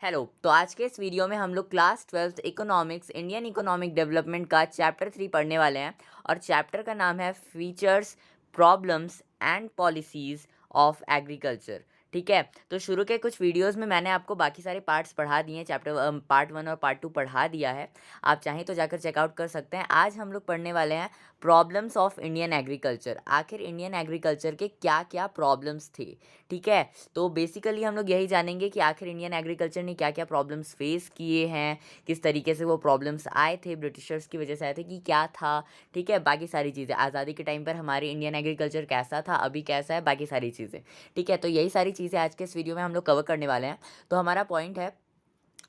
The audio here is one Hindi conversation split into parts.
हेलो। तो आज के इस वीडियो में हम लोग class 12th economics Indian economic development का चैप्टर 3 पढ़ने वाले हैं और चैप्टर का नाम है features, problems and policies of agriculture. ठीक है, तो शुरू के कुछ वीडियोस में मैंने आपको बाकी सारे पार्ट्स पढ़ा दिए हैं। चैप्टर पार्ट 1 और पार्ट 2 पढ़ा दिया है, आप चाहें तो जाकर चेकआउट कर सकते हैं। आज हम लोग पढ़ने वाले हैं प्रॉब्लम्स ऑफ इंडियन एग्रीकल्चर। आखिर इंडियन एग्रीकल्चर के क्या क्या प्रॉब्लम्स थे। ठीक है, तो बेसिकली हम लोग यही जानेंगे कि आखिर इंडियन एग्रीकल्चर ने क्या क्या प्रॉब्लम्स फेस किए हैं, किस तरीके से वो प्रॉब्लम्स आए थे, ब्रिटिशर्स की वजह से आए थे कि क्या था। ठीक है, बाकी सारी चीज़ें आज़ादी के टाइम पर हमारे इंडियन एग्रीकल्चर कैसा था, अभी कैसा है, बाकी सारी चीज़ें। ठीक है, तो यही सारी चीज़ें आज के इस वीडियो में हम लोग कवर करने वाले हैं। तो हमारा पॉइंट है,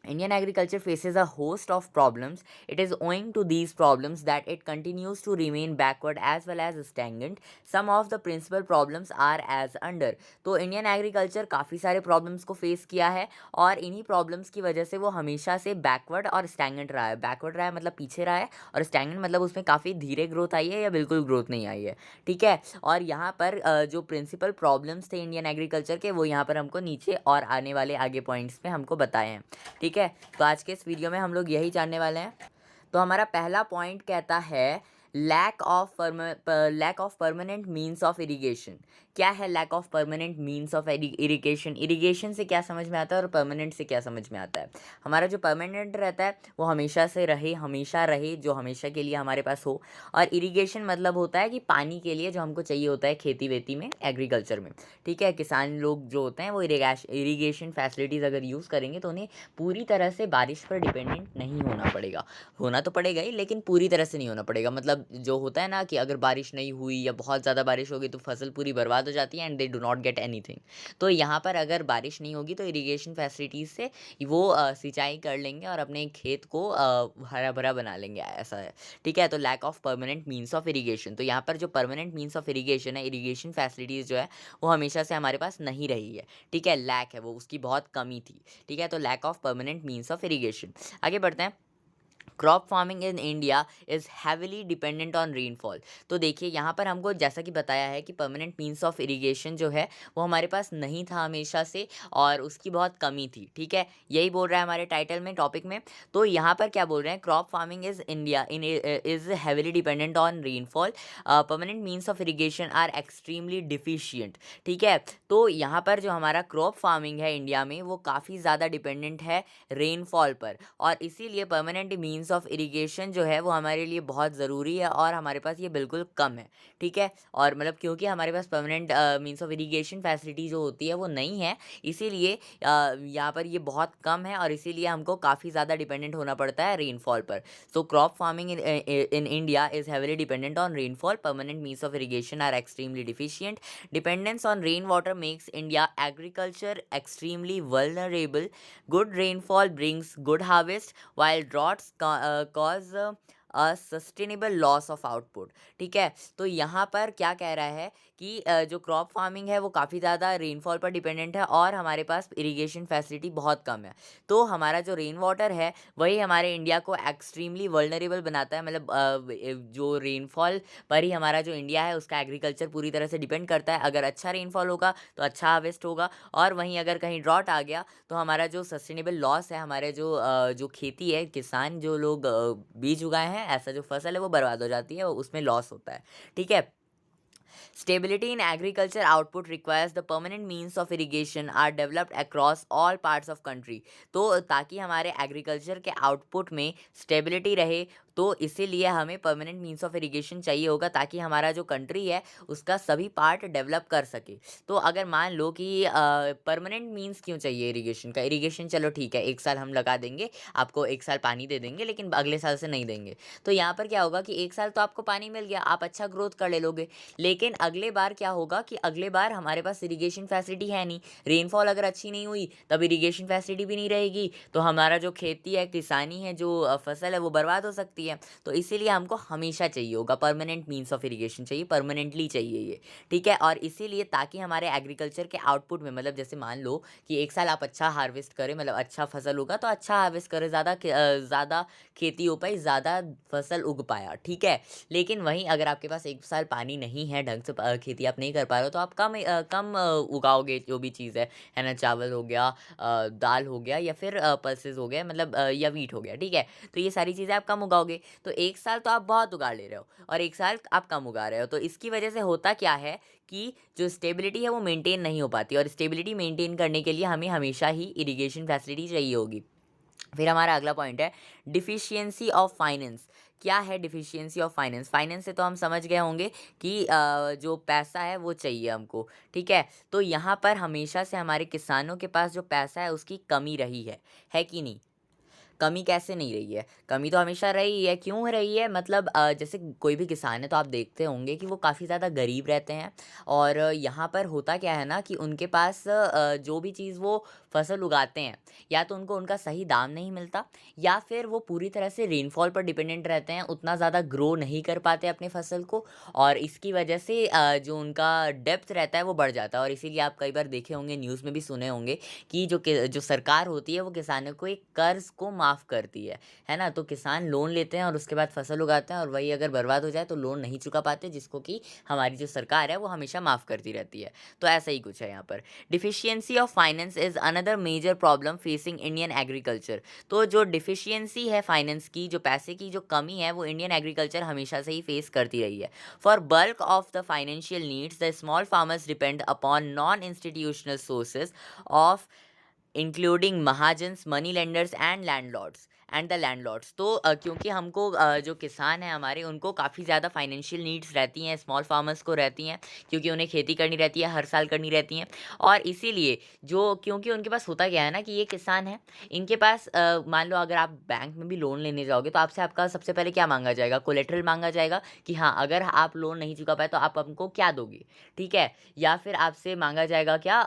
Indian agriculture faces a host of problems. It is owing to these problems that it continues to remain backward as well as stagnant. Some of the principal problems are as under. तो इंडियन एग्रीकल्चर काफ़ी सारे प्रॉब्लम्स को फेस किया है और इन्हीं प्रॉब्लम्स की वजह से वो हमेशा से बैकवर्ड और स्टैगनेंट रहा है। बैकवर्ड रहा है मतलब पीछे रहा है, और स्टैगनेंट मतलब उसमें काफ़ी धीरे ग्रोथ आई है या बिल्कुल ग्रोथ नहीं आई है। ठीक है, और यहाँ पर जो प्रिंसिपल प्रॉब्लम्स थे इंडियन एग्रीकल्चर के, वो यहाँ पर हमको नीचे और आने वाले आगे पॉइंट्स में हमको बताए हैं। ठीक है, तो आज के इस वीडियो में हम लोग यही जानने वाले हैं। तो हमारा पहला पॉइंट कहता है lack of permanent means of irrigation. क्या है lack of permanent means of irrigation? Irrigation से क्या समझ में आता है और परमानेंट से क्या समझ में आता है? हमारा जो परमानेंट रहता है वो हमेशा से रहे, हमेशा रहे, जो हमेशा के लिए हमारे पास हो। और इरिगेशन मतलब होता है कि पानी के लिए जो हमको चाहिए होता है खेती वेती में, एग्रीकल्चर में। ठीक है, किसान लोग जो होते हैं वो इरिगेशन फैसिलिटीज़ अगर यूज़ करेंगे तो उन्हें पूरी तरह से बारिश पर डिपेंडेंट नहीं होना पड़ेगा। होना तो पड़ेगा ही, लेकिन पूरी तरह से नहीं होना पड़ेगा। मतलब जो होता है ना कि अगर बारिश नहीं हुई या बहुत ज़्यादा बारिश होगी तो फसल पूरी बर्बाद हो जाती है and they do not get anything. तो यहाँ पर अगर बारिश नहीं होगी तो इरिगेशन फैसिलिटीज़ से वो सिंचाई कर लेंगे और अपने खेत को हरा भरा बना लेंगे, ऐसा है। ठीक है, तो lack of permanent means of irrigation. तो यहाँ पर जो परमानेंट मीन्स ऑफ इरिगेशन है, इरिगेशन फैसिलिटीज़ जो है वो हमेशा से हमारे पास नहीं रही है। ठीक है, लैक है वो, उसकी बहुत कमी थी। ठीक है, तो lack of permanent means of irrigation. आगे बढ़ते हैं। Crop farming in India is heavily dependent on rainfall. तो देखिए यहाँ पर हमको जैसा कि बताया है कि परमानेंट मीन्स ऑफ इरिगेशन जो है वो हमारे पास नहीं था हमेशा से, और उसकी बहुत कमी थी। ठीक है, यही बोल रहा है हमारे टाइटल में, टॉपिक में। तो यहाँ पर क्या बोल रहे हैं, crop farming is India in is heavily dependent on rainfall, permanent means of irrigation are extremely deficient. ठीक है, तो यहाँ पर जो हमारा क्रॉप फार्मिंग है इंडिया में वो काफ़ी ज़्यादा डिपेंडेंट है रेनफॉल पर, और इसीलिए परमानेंट मीन्स ऑफ इरिगेशन जो है वो हमारे लिए बहुत ज़रूरी है और हमारे पास ये बिल्कुल कम है। ठीक है, और मतलब क्योंकि हमारे पास permanent means of irrigation facility जो होती है वो नहीं है, इसीलिए यहाँ पर ये बहुत कम है और इसीलिए हमको काफ़ी ज़्यादा डिपेंडेंट होना पड़ता है रेनफॉल पर। So crop farming in India is heavily dependent on rainfall, permanent means of irrigation are extremely deficient, dependence on rainwater makes India agriculture extremely vulnerable. Good rainfall brings good harvest, while droughts cause a sustainable loss of output. ठीक है, तो यहाँ पर क्या कह रहा है कि जो क्रॉप फार्मिंग है वो काफ़ी ज़्यादा रेनफॉल पर डिपेंडेंट है और हमारे पास इरिगेशन फैसिलिटी बहुत कम है। तो हमारा जो रेन वाटर है वही हमारे इंडिया को एक्सट्रीमली वल्नरेबल बनाता है। मतलब जो रेनफॉल पर ही हमारा जो इंडिया है उसका एग्रीकल्चर पूरी तरह से डिपेंड करता है। अगर अच्छा रेनफॉल होगा तो अच्छा हार्वेस्ट होगा, और वहीं अगर कहीं ड्रॉट आ गया तो हमारा जो सस्टेनेबल लॉस है, हमारे जो खेती है, किसान जो लोग बीज उगाए हैं, ऐसा जो फसल है वो बर्बाद हो जाती है, उसमें लॉस होता है। ठीक है, stability in agriculture output requires the permanent means of irrigation are developed across all parts of country. तो ताकि हमारे एग्रीकल्चर के आउटपुट में स्टेबिलिटी रहे, तो इसीलिए हमें परमानेंट मीन्स ऑफ इरिगेशन चाहिए होगा ताकि हमारा जो कंट्री है उसका सभी पार्ट डेवलप कर सके। तो अगर मान लो कि परमानेंट मीन्स क्यों चाहिए इरिगेशन का, इरिगेशन चलो ठीक है, एक साल हम लगा देंगे, आपको एक साल पानी दे देंगे, लेकिन अगले साल से नहीं देंगे। तो यहाँ पर क्या होगा कि एक साल तो आपको पानी मिल गया, आप अच्छा ग्रोथ कर ले लोगे, लेकिन अगले बार क्या होगा कि अगले बार हमारे पास इरिगेशन फैसिलिटी है नहीं। रेनफॉल अगर अच्छी नहीं हुई तब इरिगेशन फैसिलिटी भी नहीं रहेगी, तो हमारा जो खेती है, किसानी है, जो फसल है वो बर्बाद हो सकती होती है, तो इसीलिए हमको हमेशा चाहिए होगा, परमानेंट मीन्स ऑफ इरिगेशन चाहिए, परमानेंटली चाहिए ये, ठीक है। और इसीलिए ताकि हमारे एग्रीकल्चर के आउटपुट में, मतलब जैसे मान लो कि एक साल आप अच्छा हार्वेस्ट करें, मतलब अच्छा फसल होगा तो अच्छा हार्वेस्ट करें, ज़्यादा खेती हो पाई, ज़्यादा फसल उग पाया, ठीक है। लेकिन वहीं अगर आपके पास एक साल पानी नहीं है, ढंग से खेती आप नहीं कर पा रहे हो, तो आप कम उगाओगे जो भी चीज़ है ना, चावल हो गया, दाल हो गया, या फिर पल्सेस हो गया, मतलब या वीट हो गया, ठीक है। तो ये सारी चीज़ें आप कम उगाओगे, तो एक साल तो आप बहुत उगा ले रहे हो और एक साल आप कम उगा रहे हो, तो इसकी वजह से होता क्या है कि जो स्टेबिलिटी है वो मेंटेन नहीं हो पाती, और स्टेबिलिटी मेंटेन करने के लिए हमें हमेशा ही इरिगेशन फैसिलिटी चाहिए होगी। फिर हमारा अगला पॉइंट है डिफिशियंसी ऑफ फाइनेंस। क्या है डिफिशियंसी ऑफ फाइनेंस? फाइनेंस से तो हम समझ गए होंगे कि जो पैसा है वो चाहिए हमको, ठीक है। तो यहाँ पर हमेशा से हमारे किसानों के पास जो पैसा है उसकी कमी रही है कि नहीं? कमी कैसे नहीं रही है? कमी तो हमेशा रही है। क्यों रही है? मतलब जैसे कोई भी किसान है तो आप देखते होंगे कि वो काफ़ी ज़्यादा गरीब रहते हैं, और यहाँ पर होता क्या है ना कि उनके पास जो भी चीज़ वो फसल उगाते हैं, या तो उनको उनका सही दाम नहीं मिलता, या फिर वो पूरी तरह से रेनफॉल पर डिपेंडेंट रहते हैं, उतना ज़्यादा ग्रो नहीं कर पाते अपनी फसल को, और इसकी वजह से जो उनका डेप्थ रहता है वो बढ़ जाता है। और इसीलिए आप कई बार देखे होंगे, न्यूज़ में भी सुने होंगे कि जो सरकार होती है वो किसानों को एक कर्ज़ को माफ़ करती है ना? तो किसान लोन लेते हैं और उसके बाद फसल उगाते हैं, और वही अगर बर्बाद हो जाए तो लोन नहीं चुका पाते, जिसको कि हमारी जो सरकार है वो हमेशा माफ़ करती रहती है। तो ऐसा ही कुछ है यहाँ पर। Deficiency of finance is another major problem facing Indian agriculture. तो जो डिफिशियंसी है फाइनेंस की, जो पैसे की जो कमी है, वो इंडियन एग्रीकल्चर हमेशा से ही फेस करती रही है। For bulk of the financial needs the small farmers depend upon non institutional sources of including mahajans, money lenders and the landlords. तो क्योंकि हमको जो किसान हैं हमारे, उनको काफ़ी ज़्यादा फाइनेंशियल नीड्स रहती हैं, स्मॉल फार्मर्स को रहती हैं, क्योंकि उन्हें खेती करनी रहती है, हर साल करनी रहती हैं। और इसीलिए क्योंकि उनके पास होता क्या है ना कि ये किसान है, इनके पास मान लो अगर आप बैंक में भी लोन लेने जाओगे तो आपसे आपका सबसे पहले क्या मांगा जाएगा? कोलेटरल मांगा जाएगा कि हाँ, अगर आप लोन नहीं चुका पाए तो आप हमको क्या दोगे, ठीक है। या फिर आपसे मांगा जाएगा क्या,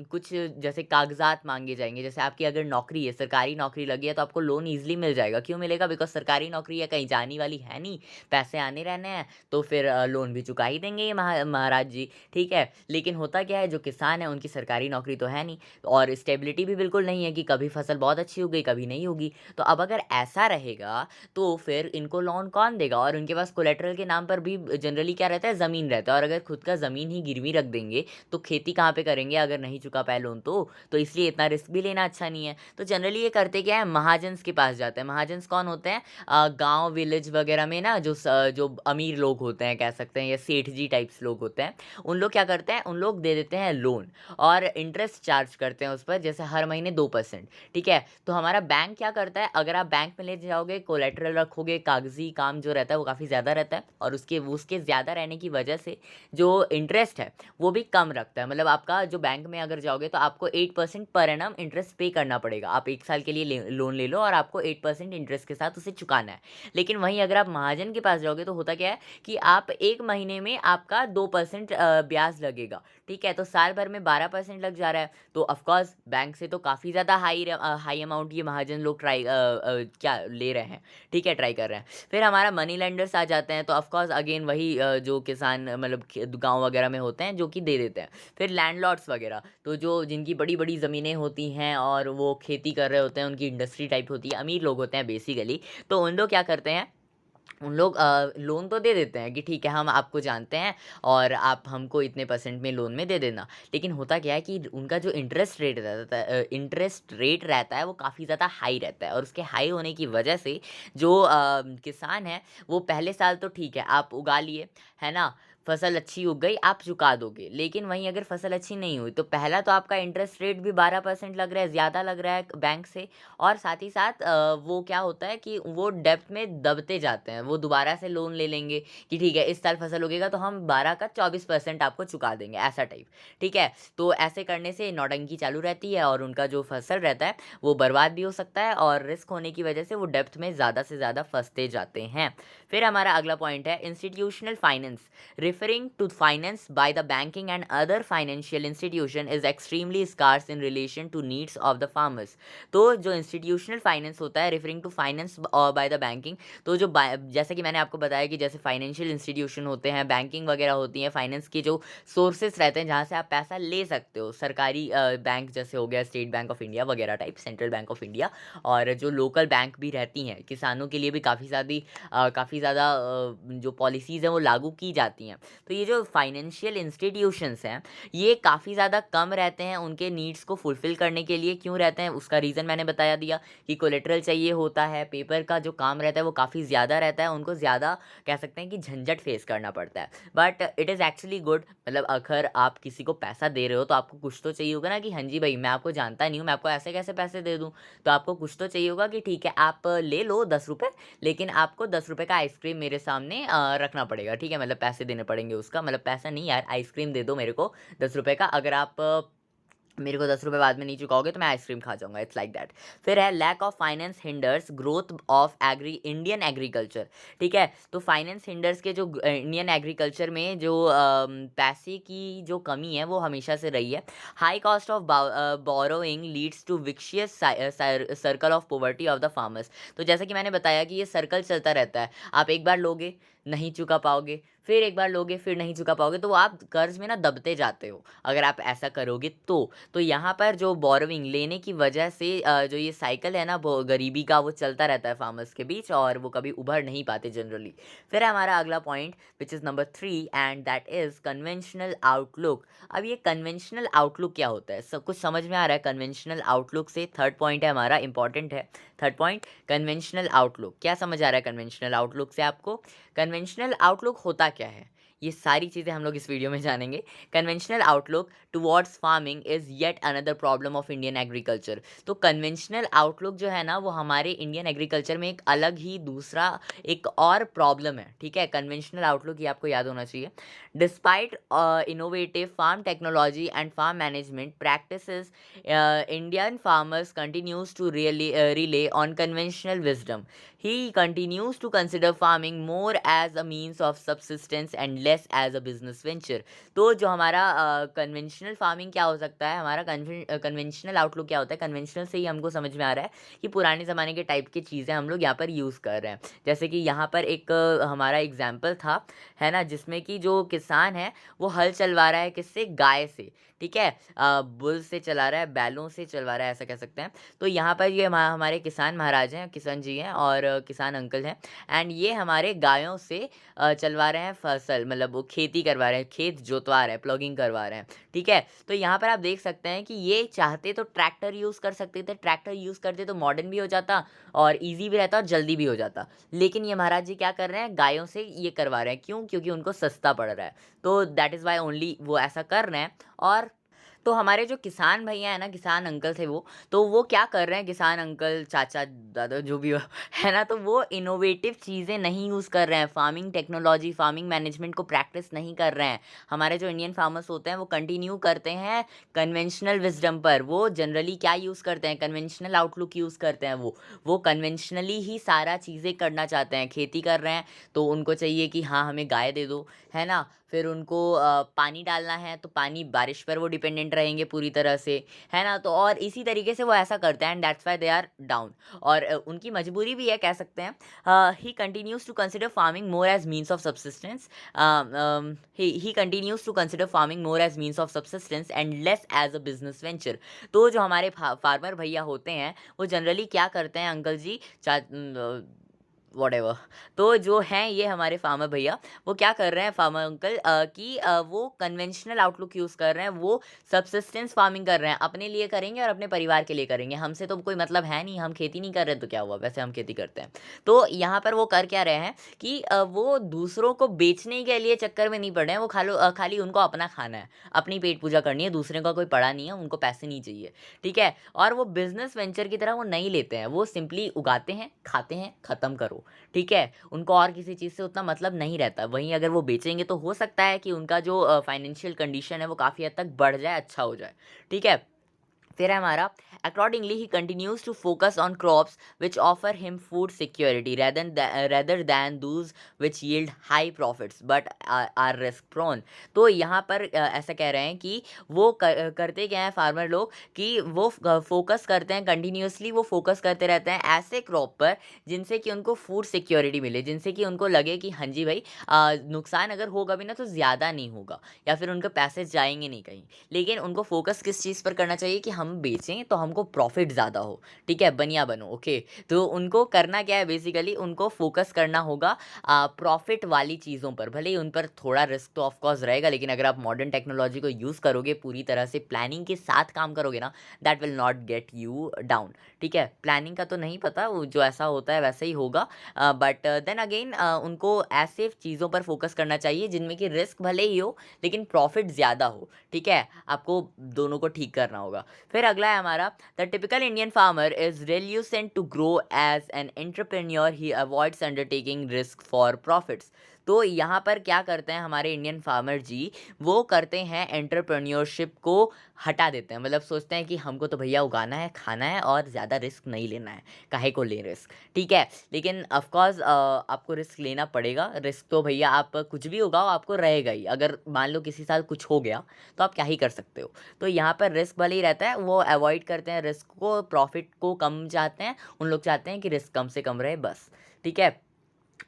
कुछ जैसे कागजात मांगे जाएंगे, जैसे आपकी अगर नौकरी है, सरकारी नौकरी लगी है, तो आपको लोन ईजिली मिल जाएगा। क्यों मिलेगा? बिकॉज सरकारी नौकरी है, कहीं जाने वाली है नहीं, पैसे आने रहने हैं, तो फिर लोन भी चुका ही देंगे ये महाराज जी, ठीक है। लेकिन होता क्या है, जो किसान है उनकी सरकारी नौकरी तो है नहीं, और स्टेबिलिटी भी बिल्कुल नहीं है कि कभी फसल बहुत अच्छी हो गई, कभी नहीं होगी। तो अब अगर ऐसा रहेगा तो फिर इनको लोन कौन देगा? और उनके पास कोलेटरल के नाम पर भी जनरली क्या रहता है? ज़मीन रहता है, और अगर खुद का ज़मीन ही गिरवी रख देंगे तो खेती कहाँ पे करेंगे अगर नहीं चुका पाए लोन? तो इसलिए इतना रिस्क भी लेना अच्छा नहीं है। तो जनरली ये करते क्या है, महाजन्स के पास जाते हैं। महाजन्स कौन होते हैं? गांव विलेज वगैरह में ना, जो अमीर लोग होते हैं कह सकते हैं, या सेठ जी टाइप्स लोग होते हैं, उन लोग क्या करते हैं, उन लोग दे देते हैं लोन, और इंटरेस्ट चार्ज करते हैं उस पर, जैसे हर महीने 2%, ठीक है। तो हमारा बैंक क्या करता है, अगर आप बैंक में ले जाओगे, कोलेटरल रखोगे, कागजी काम जो रहता है वो काफ़ी ज़्यादा रहता है, और उसके ज़्यादा रहने की वजह से जो इंटरेस्ट है वो भी कम रखता है। मतलब आपका जो बैंक में अगर जाओगे तो आपको 8% पर एनम इंटरेस्ट पे करना पड़ेगा। आप एक साल के लिए लोन ले लो और आपको 8% इंटरेस्ट के साथ उसे चुकाना है। लेकिन वहीं अगर आप महाजन के पास जाओगे तो होता क्या है कि आप एक महीने में आपका 2% ब्याज लगेगा, ठीक है। तो साल भर में 12% लग जा रहा है, तो ऑफकोर्स बैंक से तो काफ़ी ज़्यादा हाई अमाउंट ये महाजन लोग क्या ले रहे हैं, ठीक है, ट्राई कर रहे हैं। फिर हमारा मनी लेंडर्स आ जाते हैं, तो ऑफकोर्स अगेन वही जो किसान मतलब गांव वगैरह में होते हैं जो कि दे देते हैं। फिर लैंडलॉर्ड्स वगैरह, तो जो जिनकी बड़ी बड़ी ज़मीनें होती हैं और वो खेती कर रहे होते हैं, उनकी इंडस्ट्री टाइप होती है, अमीर लोग होते हैं बेसिकली, तो उन लोग क्या करते हैं, उन लोग लोन तो दे देते हैं कि ठीक है, हम आपको जानते हैं और आप हमको इतने परसेंट में लोन में दे देना। लेकिन होता क्या है कि उनका जो इंटरेस्ट रेट रहता है वो काफ़ी ज़्यादा हाई रहता है, और उसके हाई होने की वजह से जो किसान है वो पहले साल तो ठीक है, आप उगा लिए, है ना, फसल अच्छी उग गई, आप चुका दोगे। लेकिन वहीं अगर फसल अच्छी नहीं हुई तो पहला तो आपका इंटरेस्ट रेट भी 12% लग रहा है, ज़्यादा लग रहा है बैंक से, और साथ ही साथ वो क्या होता है कि वो डेब्ट में दबते जाते हैं। वो दोबारा से लोन ले लेंगे कि ठीक है, इस साल फसल उगेगा तो हम 12 का 24% आपको चुका देंगे, ऐसा टाइप, ठीक है। तो ऐसे करने से नौटंकी चालू रहती है, और उनका जो फसल रहता है वो बर्बाद भी हो सकता है, और रिस्क होने की वजह से वो डेब्ट में ज़्यादा से ज़्यादा फंसते जाते हैं। फिर हमारा अगला पॉइंट है institutional finance referring to finance by the banking and other financial institution is extremely scarce in relation to needs of the farmers. तो जो institutional finance होता है referring to finance by the banking, तो जो जैसे कि मैंने आपको बताया कि जैसे फाइनेंशियल इंस्टीट्यूशन होते हैं, बैंकिंग वगैरह होती हैं, फाइनेंस के जो सोर्सेस रहते हैं जहाँ से आप पैसा ले सकते हो, सरकारी बैंक जैसे हो गया स्टेट बैंक ऑफ इंडिया वगैरह type, central bank of India, और जो लोकल बैंक भी रहती हैं, किसानों के लिए भी काफ़ी ज़्यादा जो पॉलिसीज़ हैं वो लागू की जाती हैं। तो ये जो फाइनेंशियल इंस्टीट्यूशंस हैं ये काफ़ी ज़्यादा कम रहते हैं उनके नीड्स को फुलफ़िल करने के लिए। क्यों रहते हैं उसका रीज़न मैंने बताया दिया कि कोलेटरल चाहिए होता है, पेपर का जो काम रहता है वो काफ़ी ज़्यादा रहता है, उनको ज़्यादा कह सकते हैं कि झंझट फेस करना पड़ता है। But it is actually good, मतलब अगर आप किसी को पैसा दे रहे हो तो आपको कुछ तो चाहिए होगा ना कि हाँ जी भाई मैं आपको जानता नहीं हूँ, मैं आपको ऐसे कैसे पैसे दे दूँ। तो आपको कुछ तो चाहिए होगा कि ठीक है आप ले लो 10 रुपये, लेकिन आपको 10 रुपये का आइसक्रीम मेरे सामने रखना पड़ेगा, ठीक है, मतलब पैसे देने पड़ेंगे उसका, मतलब पैसा नहीं यार, आइसक्रीम दे दो मेरे को 10 रुपये का, अगर आप मेरे को 10 रुपये बाद में नहीं चुकाओगे तो मैं आइसक्रीम खा जाऊंगा, इट्स लाइक दैट। फिर है lack of finance hinders growth of Indian agriculture, ठीक है। तो फाइनेंस हिंडर्स के जो इंडियन एग्रीकल्चर में जो पैसे की जो कमी है वो हमेशा से रही है। High cost of borrowing leads to vicious circle of poverty of the farmers. तो जैसा कि मैंने बताया कि ये सर्कल चलता रहता है, आप एक बार लोगे नहीं चुका पाओगे, फिर एक बार लोगे फिर नहीं चुका पाओगे, तो आप कर्ज में ना दबते जाते हो अगर आप ऐसा करोगे तो यहाँ पर जो बोरोइंग लेने की वजह से जो ये साइकिल है ना गरीबी का वो चलता रहता है फार्मर्स के बीच, और वो कभी उभर नहीं पाते जनरली। फिर है हमारा अगला point which is number 3 and that is conventional outlook. अब ये कन्वेंशनल आउटलुक क्या होता है, सब कुछ समझ में आ रहा है कन्वेंशनल आउटलुक से? थर्ड पॉइंट है हमारा, इंपॉर्टेंट है थर्ड पॉइंट, कन्वेंशनल आउटलुक। क्या समझ आ रहा है कन्वेंशनल आउटलुक से आपको? कन्वेंशनल आउटलुक होता क्या है, ये सारी चीज़ें हम लोग इस वीडियो में जानेंगे। Conventional outlook towards farming is yet another problem of Indian agriculture. तो कन्वेंशनल आउटलुक जो है ना वो हमारे इंडियन एग्रीकल्चर में एक अलग ही दूसरा एक और प्रॉब्लम है, ठीक है। कन्वेंशनल आउटलुक ये आपको याद होना चाहिए। Despite innovative farm technology and farm management practices, Indian farmers continues to rely on conventional wisdom. He continues to consider farming more as a means of subsistence and less as a business venture. तो जो हमारा कन्वेंशनल फार्मिंग क्या हो सकता है, हमारा कन्वेंशनल आउटलुक क्या होता है, कन्वेंशनल से ही हमको समझ में आ रहा है कि पुराने ज़माने के टाइप की चीज़ें हम लोग यहाँ पर यूज़ कर रहे हैं। जैसे कि यहाँ पर एक हमारा एग्जाम्पल था, है ना, जिसमें कि जो किसान है वो हल चलवा रहा है किससे, गाय से, ठीक है, बुल से चला रहा है, बैलों से चलवा रहा है, ऐसा कह सकते हैं। तो यहाँ पर ये हमारे किसान महाराज हैं, किसान जी हैं और किसान अंकल हैं, एंड ये हमारे गायों से चलवा रहे हैं फसल, मतलब वो खेती करवा रहे हैं, खेत जोतवा रहे हैं, प्लॉगिंग करवा रहे हैं, ठीक है। तो यहाँ पर आप देख सकते हैं कि ये चाहते तो ट्रैक्टर यूज़ कर सकते थे, ट्रैक्टर यूज़ करते तो मॉडर्न भी हो जाता और ईजी भी रहता और जल्दी भी हो जाता, लेकिन ये महाराज जी क्या कर रहे हैं, गायों से ये करवा रहे हैं। क्यों? क्योंकि उनको सस्ता पड़ रहा है, तो दैट इज़ वाई ओनली वो ऐसा कर रहे हैं। और तो हमारे जो किसान भैया हैं ना, किसान अंकल थे तो वो क्या कर रहे हैं, किसान अंकल चाचा दादा जो भी हो, है ना, तो वो इनोवेटिव चीज़ें नहीं यूज़ कर रहे हैं, फार्मिंग टेक्नोलॉजी फार्मिंग मैनेजमेंट को प्रैक्टिस नहीं कर रहे हैं। हमारे जो इंडियन फार्मर्स होते हैं वो कंटिन्यू करते हैं कन्वेंशनल विजडम पर। वो जनरली क्या यूज़ करते हैं, कन्वेंशनल आउटलुक यूज़ करते हैं। वो कन्वेंशनली ही सारा चीज़ें करना चाहते हैं, खेती कर रहे हैं तो उनको चाहिए कि हाँ हमें गाय दे दो, है ना, फिर उनको पानी डालना है तो पानी बारिश पर वो डिपेंडेंट रहेंगे पूरी तरह से, है ना, तो और इसी तरीके से वो ऐसा करते हैं and that's why they are down, और उनकी मजबूरी भी है कह सकते हैं। He continues to consider farming more as means of subsistence, he continues to consider farming more as means of subsistence and less as a business venture. तो जो हमारे फार्मर भैया होते हैं वो जनरली क्या करते हैं अंकल जी, वॉटेवर, तो जो हैं ये हमारे फार्मर भैया वो क्या कर रहे हैं, फार्मर अंकल कि वो कन्वेंशनल आउटलुक यूज़ कर रहे हैं, वो सबसिस्टेंस फार्मिंग कर रहे हैं, अपने लिए करेंगे और अपने परिवार के लिए करेंगे, हमसे तो कोई मतलब है नहीं, हम खेती नहीं कर रहे तो क्या हुआ, वैसे हम खेती करते हैं। तो यहाँ पर वो कर क्या रहे हैं कि वो दूसरों को बेचने के लिए चक्कर में नहीं पड़ रहे हैं, वो खाली उनको अपना खाना है, अपनी पेट पूजा करनी है, दूसरे का कोई पड़ा नहीं है, उनको पैसे नहीं चाहिए, ठीक है। और वो बिजनेस वेंचर की तरह वो नहीं लेते हैं, वो सिंपली उगाते हैं, खाते हैं, ख़त्म करो, ठीक है, उनको और किसी चीज़ से उतना मतलब नहीं रहता। वहीं अगर वो बेचेंगे तो हो सकता है कि उनका जो फाइनेंशियल कंडीशन है वो काफ़ी हद तक बढ़ जाए, अच्छा हो जाए, ठीक है। फिर है हमारा accordingly he continues to focus on crops which offer him food security rather than those which yield high profits but are risk prone. तो यहाँ पर ऐसा कह रहे हैं कि वो करते क्या हैं फार्मर लोग कि वो फोकस करते हैं कंटिन्यूसली, वो फोकस करते रहते हैं ऐसे क्रॉप पर जिनसे कि उनको फूड सिक्योरिटी मिले, जिनसे कि उनको लगे कि हाँ जी भाई नुकसान अगर होगा भी ना तो ज़्यादा नहीं होगा या फिर उनके पैसे जाएंगे नहीं कहीं। लेकिन उनको फोकस किस चीज़ पर करना चाहिए कि हम बेचें तो हमको प्रॉफिट ज़्यादा हो, ठीक है, बनिया बनो, ओके। तो उनको करना क्या है, बेसिकली उनको फोकस करना होगा प्रॉफिट वाली चीज़ों पर। भले ही उन पर थोड़ा रिस्क तो ऑफकोर्स रहेगा, लेकिन अगर आप मॉडर्न टेक्नोलॉजी को यूज़ करोगे, पूरी तरह से प्लानिंग के साथ काम करोगे ना, that will not get you down, ठीक है। प्लानिंग का तो नहीं पता, वो जो ऐसा होता है वैसे ही होगा, बट देन अगेन उनको ऐसे चीज़ों पर फोकस करना चाहिए जिनमें कि रिस्क भले ही हो लेकिन प्रॉफिट ज़्यादा हो, ठीक है। आपको दोनों को ठीक करना होगा। फिर अगला है हमारा the typical Indian farmer is reluctant to grow as an entrepreneur, he avoids undertaking risk for profits. तो यहाँ पर क्या करते हैं हमारे इंडियन फार्मर जी, वो करते हैं एंटरप्रेन्योरशिप को हटा देते हैं। मतलब सोचते हैं कि हमको तो भैया उगाना है, खाना है और ज़्यादा रिस्क नहीं लेना है, काहे को ले रिस्क, ठीक है। लेकिन ऑफकोर्स आपको रिस्क लेना पड़ेगा। रिस्क तो भैया आप कुछ भी उगाओ आपको रहेगा ही। अगर मान लो किसी साल कुछ हो गया तो आप क्या ही कर सकते हो। तो यहाँ पर रिस्क भले ही रहता है, वो अवॉइड करते हैं रिस्क को, प्रॉफिट को कम चाहते हैं। उन लोग चाहते हैं कि रिस्क कम से कम रहे बस, ठीक है।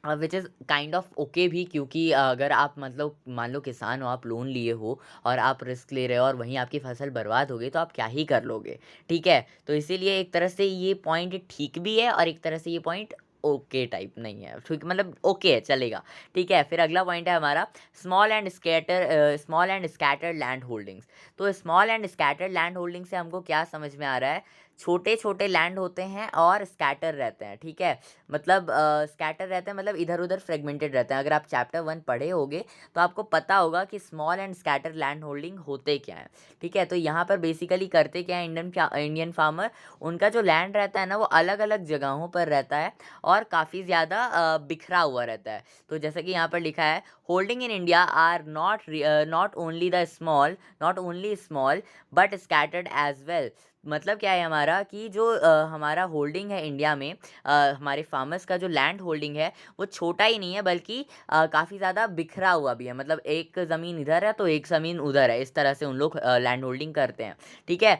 Which is kind of okay भी, क्योंकि अगर आप मतलब मान लो किसान हो, आप लोन लिए हो और आप रिस्क ले रहे हो और वहीं आपकी फसल बर्बाद हो गई तो आप क्या ही कर लोगे, ठीक है। तो इसीलिए एक तरह से ये पॉइंट ठीक भी है और एक तरह से ये पॉइंट ओके टाइप नहीं है, ठीक, मतलब ओके है, चलेगा, ठीक है। फिर अगला पॉइंट है हमारा small and scattered land holdings. तो small and scattered land holding से हमको क्या समझ में आ रहा है, छोटे छोटे लैंड होते हैं और स्कैटर रहते हैं, ठीक है। मतलब स्कैटर रहते हैं मतलब इधर उधर फ्रेगमेंटेड रहते हैं। अगर आप चैप्टर 1 पढ़े होगे तो आपको पता होगा कि small and scatter land holding होते क्या है, ठीक है। तो यहाँ पर बेसिकली करते क्या है इंडियन फार्मर, उनका जो लैंड रहता है ना वो अलग अलग जगहों पर रहता है और काफ़ी ज़्यादा बिखरा हुआ रहता है। तो जैसा कि यहाँ पर लिखा है, holding in India are not only small but scattered as well. मतलब क्या है हमारा कि जो हमारा होल्डिंग है इंडिया में, हमारे फार्मर्स का जो लैंड होल्डिंग है वो छोटा ही नहीं है बल्कि काफ़ी ज़्यादा बिखरा हुआ भी है। मतलब एक ज़मीन इधर है तो एक ज़मीन उधर है, इस तरह से उन लोग लैंड होल्डिंग करते हैं, ठीक है।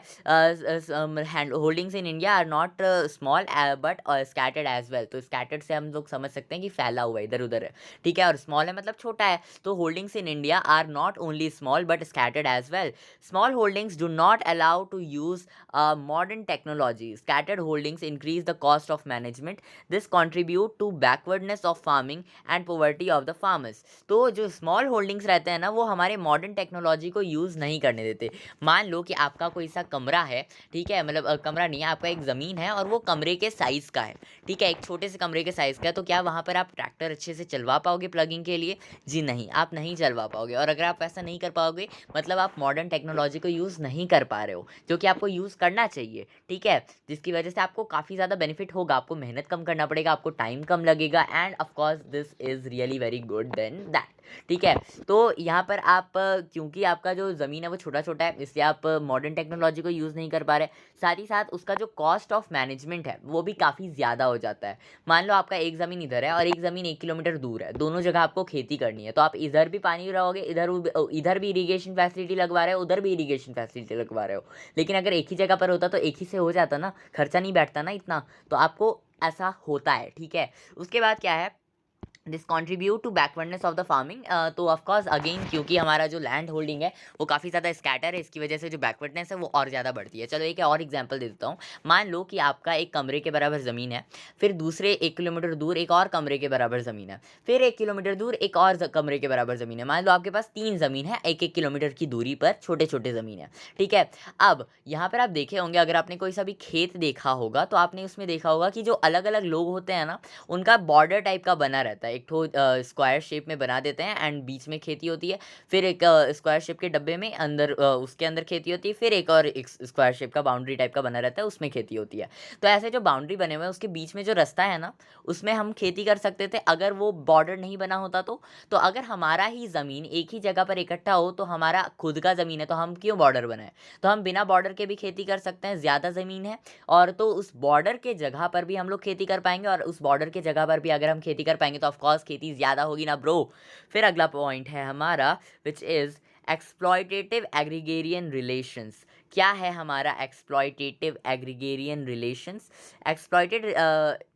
Holdings in India are not small but scattered as well. तो स्कैटर्ड से हम लोग समझ सकते हैं कि फैला हुआ इधर उधर है, ठीक है। और स्मॉल है मतलब छोटा है। तो holdings in India are not only small but scattered as well. Small holdings do not allow to use modern technology. Scattered holdings increase the cost of management. This contribute to backwardness of farming and poverty of the farmers. तो जो स्मॉल होल्डिंग्स रहते हैं ना वो हमारे मॉडर्न टेक्नोलॉजी को यूज़ नहीं करने देते। मान लो कि आपका कोई सा कमरा है, ठीक है, मतलब कमरा नहीं है, आपका एक ज़मीन है और वो कमरे के साइज़ का है, ठीक है, एक छोटे से कमरे के साइज़ का है। तो क्या वहाँ पर आप ट्रैक्टर अच्छे से चलवा पाओगे प्लगिंग के लिए? जी नहीं, आप नहीं चलवा पाओगे। और अगर आप ऐसा नहीं कर पाओगे मतलब आप मॉडर्न टेक्नोलॉजी को यूज़ नहीं कर पा रहे हो, जो कि आपको यूज़ करना चाहिए, ठीक है। जिसकी वजह से आपको काफ़ी ज़्यादा बेनिफिट होगा, आपको मेहनत कम करना पड़ेगा, आपको टाइम कम लगेगा and of course this is really very good than that, ठीक है। तो यहाँ पर आप क्योंकि आपका जो ज़मीन है वो छोटा छोटा है इसलिए आप मॉडर्न टेक्नोलॉजी को यूज़ नहीं कर पा रहे। साथ ही साथ उसका जो कॉस्ट ऑफ मैनेजमेंट है वो भी काफ़ी ज़्यादा हो जाता है। मान लो आपका एक ज़मीन इधर है और एक ज़मीन 1 किलोमीटर दूर है, दोनों जगह आपको खेती करनी है, तो आप इधर भी पानी रहोगे, इधर भी इरीगेशन फैसिलिटी लगवा रहे हो, उधर भी इरीगेशन फैसिलिटी लगवा रहे हो। लेकिन अगर एक ही जगह पर होता तो एक ही से हो जाता ना, खर्चा नहीं बैठता ना इतना। तो आपको ऐसा होता है, ठीक है। उसके बाद क्या है, this contribute to backwardness of the farming. तो ऑफकोर्स अगेन क्योंकि हमारा जो लैंड होल्डिंग है वो काफ़ी ज़्यादा स्कैटर है, इसकी वजह से जो बैकवर्डनेस है वो और ज़्यादा बढ़ती है। चलो एक और एग्जांपल दे देता हूँ। मान लो कि आपका एक कमरे के बराबर ज़मीन है, फिर दूसरे 1 किलोमीटर दूर एक और कमरे के बराबर ज़मीन है, फिर 1 किलोमीटर दूर एक और कमरे के बराबर ज़मीन है। मान लो आपके पास 3 ज़मीन है 1 1 किलोमीटर की दूरी पर, छोटे छोटे ज़मीन है, ठीक है। अब यहाँ पर आप देखे होंगे, अगर आपने कोई सा भी खेत देखा होगा तो आपने उसमें देखा होगा कि जो अलग अलग लोग होते हैं ना उनका बॉर्डर टाइप का बना रहता है। है, एक ठो स्क्वायर शेप में बना देते हैं एंड बीच में खेती होती है, फिर एक स्क्वायर शेप के डब्बे में अंदर उसके अंदर खेती होती है, फिर एक और एक स्क्वायर शेप का बाउंड्री टाइप का बना रहता है, उसमें खेती होती है। तो ऐसे जो बाउंड्री बने हुए हैं उसके बीच में जो रास्ता है ना, उसमें हम खेती कर सकते थे अगर वो बॉर्डर नहीं बना होता तो अगर हमारा ही ज़मीन एक ही जगह पर इकट्ठा हो, तो हमारा खुद का ज़मीन है तो हम क्यों बॉर्डर बनाए, तो हम बिना बॉर्डर के भी खेती कर सकते हैं, ज़्यादा ज़मीन है और तो उस बॉर्डर के जगह पर भी हम लोग खेती कर पाएंगे, और उस बॉर्डर के जगह पर भी अगर हम खेती कर पाएंगे तो ऑफकोर्स खेती ज़्यादा होगी ना ब्रो। फिर अगला पॉइंट है हमारा which is exploitative agrarian relations. क्या है हमारा exploitative agrarian relations?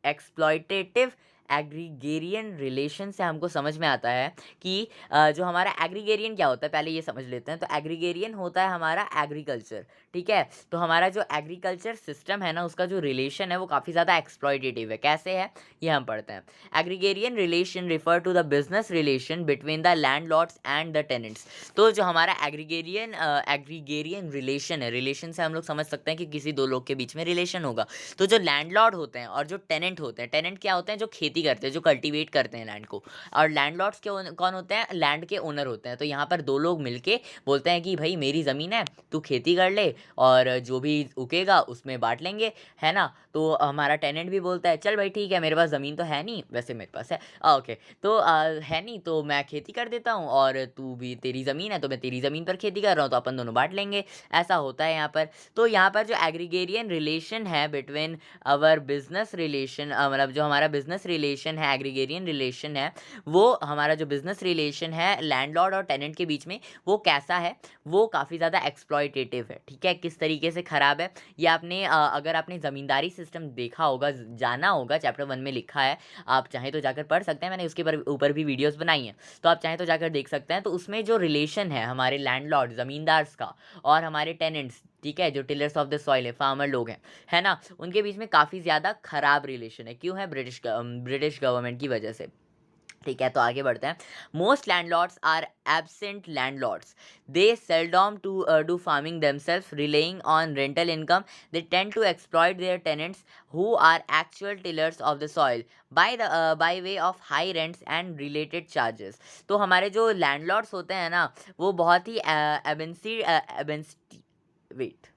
Exploitative agrarian relation से हमको समझ में आता है कि जो हमारा एग्रीगेरियन क्या होता है, पहले ये समझ लेते हैं। तो एग्रीगेरियन होता है हमारा एग्रीकल्चर, ठीक है। तो हमारा जो एग्रीकल्चर सिस्टम है ना, उसका जो रिलेशन है वो काफ़ी ज़्यादा एक्सप्लॉयटेटिव है। कैसे है ये हम पढ़ते हैं। Agrarian relation refer to the business relation between the landlords and the tenants. तो जो हमारा एग्रीगेरियन रिलेशन है, रिलेशन से हम लोग समझ सकते हैं कि किसी दो लोग के बीच में रिलेशन होगा। तो जो लैंडलॉर्ड होते हैं और जो टेनेंट होते हैं, टेनेंट क्या होते हैं, जो खेती करते हैं, जो कल्टीवेट करते हैं लैंड को, और लैंडलॉर्ड्स कौन होते हैं, लैंड के ओनर होते हैं। तो यहाँ पर दो लोग मिलके बोलते हैं कि भाई मेरी ज़मीन है, तू खेती कर ले और जो भी उगेगा उसमें बांट लेंगे, है ना। तो हमारा टेनेंट भी बोलता है चल भाई ठीक है, मेरे पास ज़मीन तो है नहीं, वैसे मेरे पास है ओके, तो है नहीं तो मैं खेती कर देता हूँ, और तू भी तेरी ज़मीन है तो मैं तेरी ज़मीन पर खेती कर रहा हूँ, तो अपन दोनों बांट लेंगे। ऐसा होता है यहाँ पर। तो यहाँ पर जो एग्रीगेरियन रिलेशन है बिटवीन अवर बिजनेस रिलेशन, मतलब जो हमारा बिजनेस रिलेशन है, एग्रीगेरियन रिलेशन है, वो हमारा जो बिजनेस रिलेशन है लैंडलॉर्ड और टेनेंट के बीच में, वो कैसा है, वो काफ़ी ज़्यादा एक्सप्लॉयटेटिव है, ठीक है। किस तरीके से ख़राब है ये आपने अगर आपने ज़मींदारी सिस्टम देखा होगा, जाना होगा, चैप्टर 1 में लिखा है, आप चाहें तो जाकर पढ़ सकते हैं, मैंने उसके ऊपर भी वीडियोज़ बनाई हैं, तो आप चाहें तो जाकर देख सकते हैं। तो उसमें जो रिलेशन है हमारे लैंडलॉर्ड ज़मींदार्स का और हमारे टेनेंट्स, ठीक है, जो टिलर्स ऑफ द सॉइल है, फार्मर लोग हैं, है ना, उनके बीच में काफ़ी ज़्यादा खराब रिलेशन है। क्यों है? ब्रिटिश गवर्नमेंट की वजह से, ठीक है। तो आगे बढ़ते हैं। Most landlords are absent landlords, they seldom to do farming themselves relying on rental income, they tend to exploit their tenants who are actual tillers of the soil by way of high rents and related charges. तो हमारे जो लैंडलॉर्ड्स होते हैं ना, वो बहुत ही वेट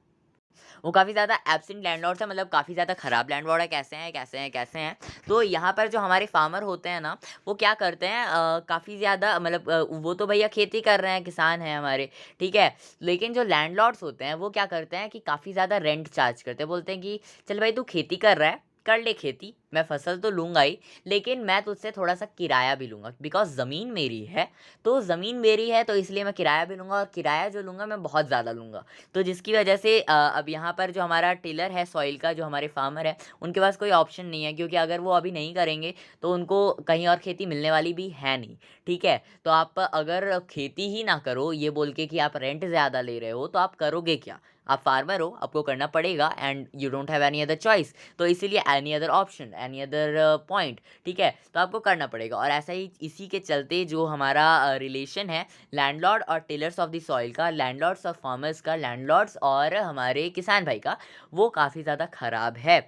वो काफ़ी ज़्यादा एब्सेंट लैंडलॉर्ड्स हैं, मतलब काफ़ी ज़्यादा ख़राब लैंडलॉर्ड है। कैसे हैं। तो यहाँ पर जो हमारे फार्मर होते हैं ना, वो क्या करते हैं, काफ़ी ज़्यादा मतलब वो तो भैया खेती कर रहे हैं, किसान हैं हमारे, ठीक है। लेकिन जो लैंडलॉर्ड्स होते हैं वो क्या करते हैं कि काफ़ी ज़्यादा रेंट चार्ज करते हैं। बोलते हैं कि चल भाई तू खेती कर रहा है, कर ले खेती, मैं फसल तो लूँगा ही, लेकिन मैं तुझसे थोड़ा सा किराया भी लूँगा, बिकॉज ज़मीन मेरी है। तो ज़मीन मेरी है तो इसलिए मैं किराया भी लूँगा, और किराया जो लूँगा मैं बहुत ज़्यादा लूँगा। तो जिसकी वजह से अब यहाँ पर जो हमारा टिलर है सॉइल का, जो हमारे फार्मर है, उनके पास कोई ऑप्शन नहीं है, क्योंकि अगर वो अभी नहीं करेंगे तो उनको कहीं और खेती मिलने वाली भी है नहीं, ठीक है। तो आप अगर खेती ही ना करो ये बोल के कि आप रेंट ज़्यादा ले रहे हो, तो आप करोगे क्या? आप फार्मर हो, आपको करना पड़ेगा, and you don't have any other choice. तो इसीलिए any other option, any other point, ठीक है, तो आपको करना पड़ेगा। और ऐसा ही इसी के चलते जो हमारा रिलेशन है लैंडलॉर्ड और टिलर्स ऑफ द सॉइल का, लैंडलॉर्ड्स और फार्मर्स का, लैंडलॉर्ड्स और हमारे किसान भाई का, वो काफ़ी ज़्यादा ख़राब है।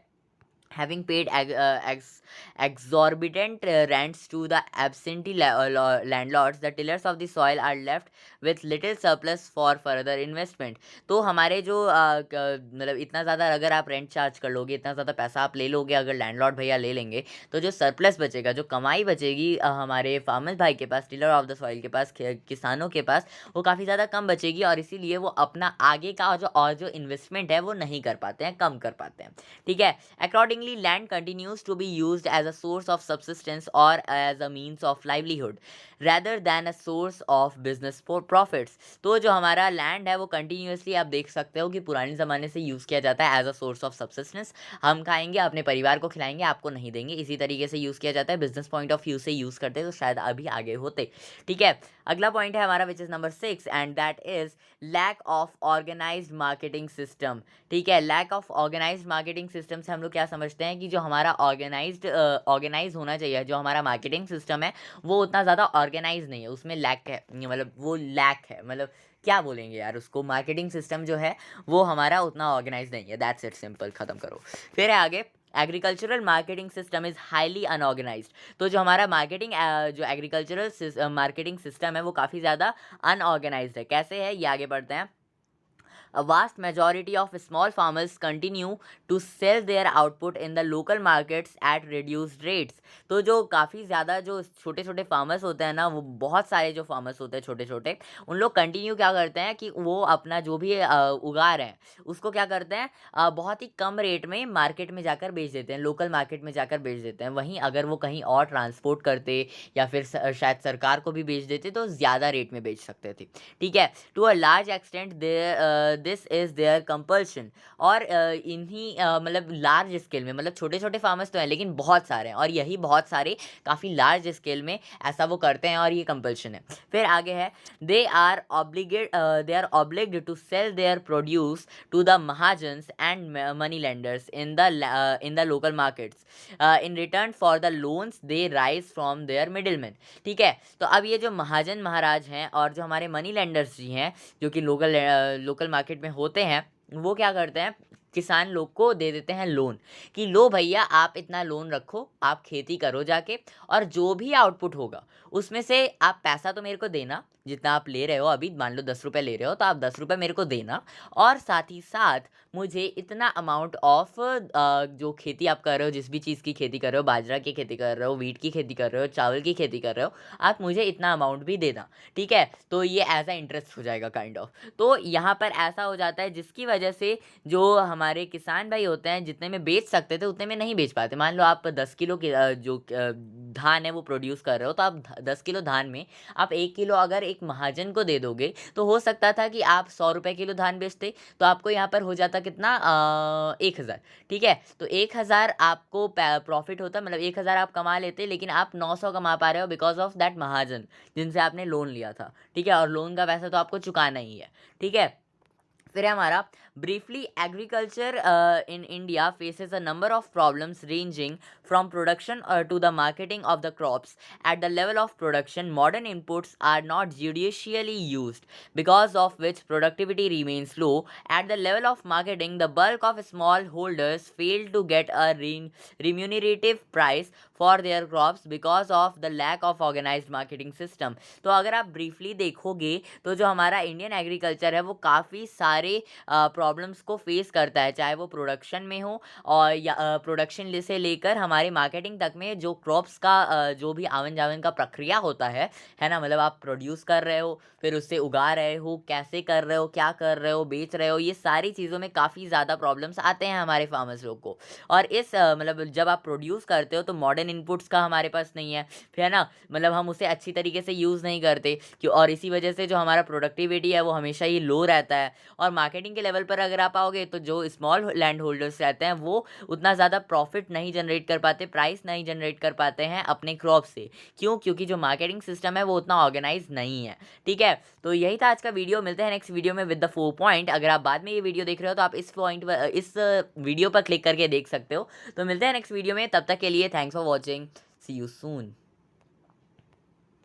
Having paid exorbitant rents to the absentee landlords, the tillers of the soil are left with little surplus for further investment. तो हमारे जो मतलब इतना ज़्यादा अगर आप रेंट चार्ज कर लोगे, इतना ज़्यादा पैसा आप ले लोगे, अगर लैंडलॉर्ड भैया ले लेंगे, तो जो सरप्लस बचेगा, जो कमाई बचेगी हमारे फार्मर्स भाई के पास, टिलर ऑफ द सॉइल के पास, किसानों के पास, वो काफ़ी ज़्यादा कम बचेगी, और इसीलिए वो अपना आगे का जो इन्वेस्टमेंट है वो नहीं कर पाते हैं, कम कर पाते हैं, ठीक है। Accordingly, land continues to be used as a source of subsistence or as a means of livelihood rather than a source of business for profits. तो जो हमारा लैंड है वो कंटिन्यूसली आप देख सकते हो कि पुराने ज़माने से यूज़ किया जाता है as a source of subsistence. हम खाएंगे, अपने परिवार को खिलाएंगे, आपको नहीं देंगे, इसी तरीके से यूज़ किया जाता है। बिजनेस पॉइंट ऑफ व्यू से यूज़ करते तो शायद अभी आगे होते, ठीक है। अगला पॉइंट है हमारा which is number 6, and that is lack of organised marketing system, ठीक है। Lack of organised marketing system से हम लोग क्या समझते हैं कि जो हमारा ऑर्गेनाइज होना चाहिए, जो हमारा मार्केटिंग सिस्टम है वो उतना ज़्यादा ऑर्गेनाइज नहीं है, उसमें लैक है, मतलब वो लैक है, मतलब क्या बोलेंगे यार उसको, मार्केटिंग सिस्टम जो है वो हमारा उतना ऑर्गेनाइज नहीं है, दैट्स इट, सिंपल, ख़त्म करो। फिर है आगे agricultural marketing system is highly unorganised. तो जो हमारा मार्केटिंग जो एग्रीकल्चरल मार्केटिंग सिस्टम है वो काफ़ी ज़्यादा अनऑर्गेनाइज्ड है। कैसे है ये आगे बढ़ते हैं। A vast majority of small farmers continue to sell their output in the local markets at reduced rates। तो जो काफ़ी ज़्यादा जो छोटे छोटे फार्मर्स होते हैं ना, वो बहुत सारे जो फार्मर्स होते हैं छोटे छोटे, उन लोग कंटिन्यू क्या करते हैं कि वो अपना जो भी उगा रहे हैं उसको क्या करते हैं, बहुत ही कम रेट में मार्केट में जाकर बेच देते हैं, लोकल मार्केट में जाकर बेच देते हैं। वहीं अगर वो कहीं और ट्रांसपोर्ट करते या फिर शायद सरकार को भी बेच देते तो ज़्यादा रेट में बेच सकते थे। ठीक है, to a large extent this is their compulsion. और इन्हीं मतलब लार्ज स्केल में, मतलब छोटे छोटे फार्मर्स तो हैं लेकिन बहुत सारे हैं, और यही बहुत सारे काफ़ी लार्ज स्केल में ऐसा वो करते हैं और ये कंपल्शन है। फिर आगे है, they are obliged to sell their produce to the mahajans and money lenders in the local markets in return for the loans they raise from their middleman. ठीक है, तो अब ये जो महाजन महाराज हैं और जो हमारे मनी लेंडर्स जी हैं जो कि लोकल मार्केट में होते हैं, वो क्या करते हैं, किसान लोग को दे देते हैं लोन कि लो भैया आप इतना लोन रखो, आप खेती करो जाके, और जो भी आउटपुट होगा उसमें से आप पैसा तो मेरे को देना, जितना आप ले रहे हो, अभी मान लो 10 रुपये ले रहे हो तो आप 10 रुपये मेरे को देना, और साथ ही साथ मुझे इतना अमाउंट ऑफ जो खेती आप कर रहे हो, जिस भी चीज़ की खेती कर रहे हो, बाजरा की खेती कर रहे हो, वीट की खेती कर रहे हो, चावल की खेती कर रहे हो, आप मुझे इतना अमाउंट भी देना। ठीक है, तो ये एज अ इंटरेस्ट हो जाएगा काइंड ऑफ। तो यहाँ पर ऐसा हो जाता है जिसकी वजह से जो हमारे किसान भाई होते हैं जितने में बेच सकते थे उतने में नहीं बेच पाते। मान लो आप 10 किलो की धान है वो प्रोड्यूस कर रहे हो, तो आप 10 किलो धान में आप 1 किलो अगर एक महाजन को दे दोगे तो हो सकता था कि आप 100 रुपये किलो धान बेचते, तो आपको यहाँ पर हो जाता कितना, 1,000। ठीक है, तो 1,000 आपको प्रॉफिट होता, मतलब 1,000 आप कमा लेते, लेकिन आप 900 कमा पा रहे हो बिकॉज ऑफ दैट महाजन जिनसे आपने लोन लिया था। ठीक है, और लोन का पैसा तो आपको चुकाना ही है। ठीक है, फिर है हमारा briefly, agriculture in India faces a number of problems ranging from production to the marketing of the crops. At the level of production modern inputs are not judiciously used because of which productivity remains low. At the level of marketing, the bulk of small holders fail to get a remunerative price for their crops because of the lack of organized marketing system। तो अगर आप ब्रीफली देखोगे तो जो हमारा इंडियन एग्रीकल्चर है वो काफ़ी सारे प्रॉब्लम्स को फेस करता है, चाहे वो प्रोडक्शन में हो और या प्रोडक्शन से लेकर हमारे मार्केटिंग तक में जो क्रॉप्स का जो भी आवन जावन का प्रक्रिया होता है ना, मतलब आप प्रोड्यूस कर रहे हो, फिर उससे उगा रहे हो, कैसे कर रहे हो, क्या कर रहे हो, बेच रहे हो, ये सारी चीज़ों में काफ़ी ज़्यादा प्रॉब्लम्स आते हैं हमारे फार्मर्स लोग को। और इस मतलब जब आप प्रोड्यूस करते हो तो मॉडर्न इनपुट्स का हमारे पास नहीं है, फिर है ना, मतलब हम उसे अच्छी तरीके से यूज़ नहीं करते क्यों, और इसी वजह से जो हमारा प्रोडक्टिविटी है वो हमेशा ही लो रहता है। और मार्केटिंग के लेवल पर अगर आप आओगे तो जो स्मॉल लैंड होल्डर्स रहते हैं वो उतना ज़्यादा प्रॉफिट नहीं जनरेट कर पाते, प्राइस नहीं जनरेट कर पाते हैं अपने क्रॉप से। क्यों? क्योंकि जो मार्केटिंग सिस्टम है वो उतना ऑर्गेनाइज नहीं है। ठीक है, तो यही था आज का वीडियो। मिलते हैं नेक्स्ट वीडियो में विद द 4 पॉइंट। अगर आप बाद में ये वीडियो देख रहे हो तो आप इस वीडियो पर क्लिक करके देख सकते हो। तो मिलते हैं नेक्स्ट वीडियो में, तब तक के लिए thanks for watching, see you soon.